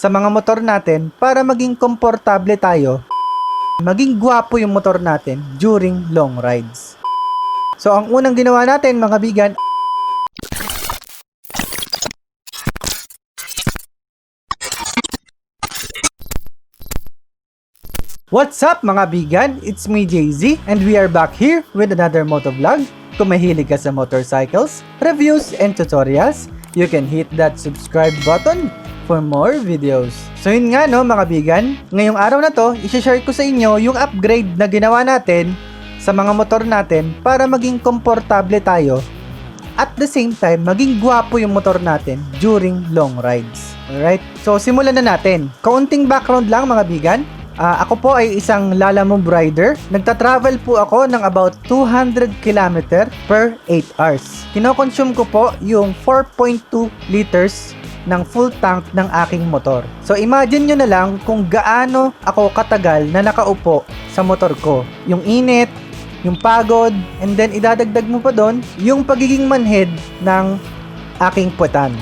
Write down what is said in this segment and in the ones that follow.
sa mga motor natin para maging komportable tayo, maging gwapo yung motor natin during long rides. So ang unang ginawa natin mga bigan, what's up mga bigan? It's me JZ and we are back here with another motovlog. Kung mahilig ka sa motorcycles, reviews, and tutorials, you can hit that subscribe button for more videos. So yun nga no mga bigan, ngayong araw na to, i-share ko sa inyo yung upgrade na ginawa natin sa mga motor natin para maging komportable tayo at the same time, maging gwapo yung motor natin during long rides. Alright? So simulan na natin. Kaunting background lang mga bigan. Ako po ay isang lalamove rider. Nagta-travel po ako ng about 200 km per 8 hours. Kino-consume ko po yung 4.2 liters ng full tank ng aking motor. So imagine nyo na lang kung gaano ako katagal na nakaupo sa motor ko. Yung init, yung pagod, and then idadagdag mo pa doon yung pagiging manhid ng aking puwetan.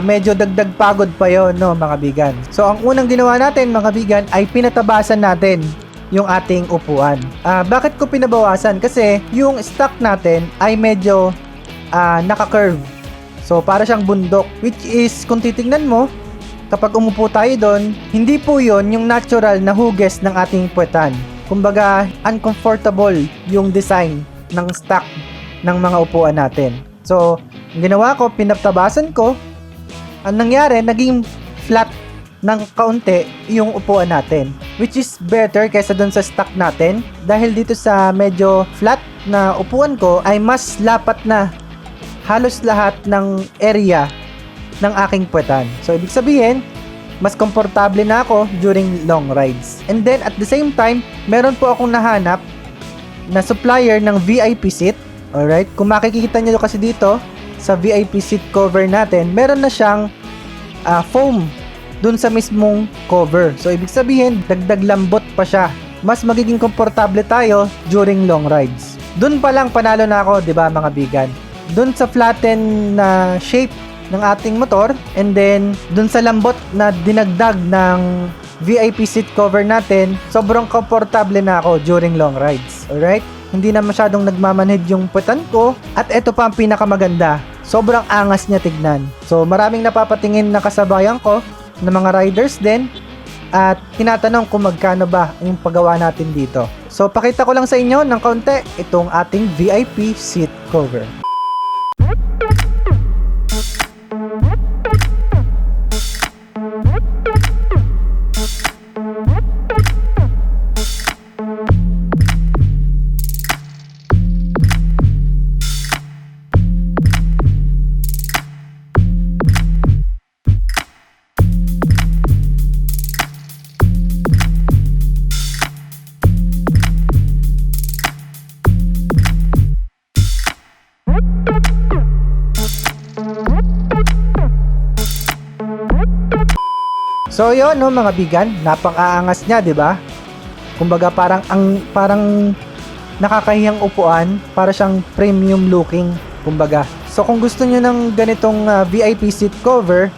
Medyo dagdag pagod pa yon no mga bigan. So ang unang ginawa natin mga bigan ay pinatabasan natin yung ating upuan. Bakit ko pinabawasan? Kasi yung stock natin ay medyo naka-curve. So para siyang bundok, which is kung titingnan mo, kapag umupo tayo doon, hindi po yon yung natural na hugis ng ating puwetan. Kumbaga uncomfortable yung design ng stock ng mga upuan natin. So, ang ginawa ko, pinatabasan ko. Ang nangyari, naging flat ng kaunti yung upuan natin. Which is better kaysa dun sa stock natin. Dahil dito sa medyo flat na upuan ko, ay mas lapat na halos lahat ng area ng aking puwetan. So, ibig sabihin, mas komportable na ako during long rides. And then, at the same time, meron po akong nahanap na supplier ng VIP seat. Alright, kung makikita nyo kasi dito sa VIP seat cover natin, meron na siyang foam dun sa mismong cover. So ibig sabihin, dagdag lambot pa siya. Mas magiging komportable tayo during long rides. Dun pa lang panalo na ako, 'di ba mga bigan? Dun sa flatten na shape ng ating motor, and then dun sa lambot na dinagdag ng VIP seat cover natin, sobrang komportable na ako during long rides. Alright? Hindi na masyadong nagmamanhid yung puwetan ko. At ito pa ang pinakamaganda, sobrang angas niya tignan. So maraming napapatingin na kasabayan ko na mga riders din, at tinatanong kung magkano ba yung paggawa natin dito. So pakita ko lang sa inyo ng kaunti itong ating VIP seat cover. So yun no mga bigan, napang-aangas niya, 'di ba? Kumbaga parang nakakahiyang upuan, para siyang premium looking, kumbaga. So kung gusto niyo ng ganitong VIP seat cover,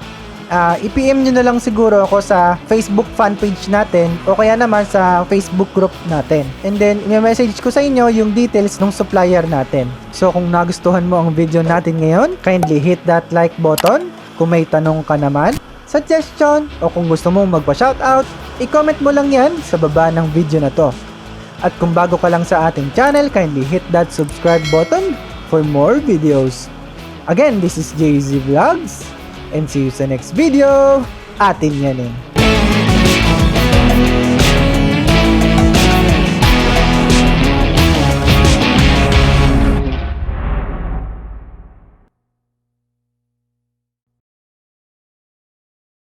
i-PM niyo na lang siguro ako sa Facebook fan page natin o kaya naman sa Facebook group natin. And then i-message ko sa inyo yung details ng supplier natin. So kung nagustuhan mo ang video natin ngayon, kindly hit that like button. Kung may tanong ka naman, suggestion, o kung gusto mong magpa-shoutout, i-comment mo lang yan sa baba ng video na to. At kung bago ka lang sa ating channel, kindly hit that subscribe button for more videos. Again, this is JZ Vlogs, and see you sa next video. Atin yanin.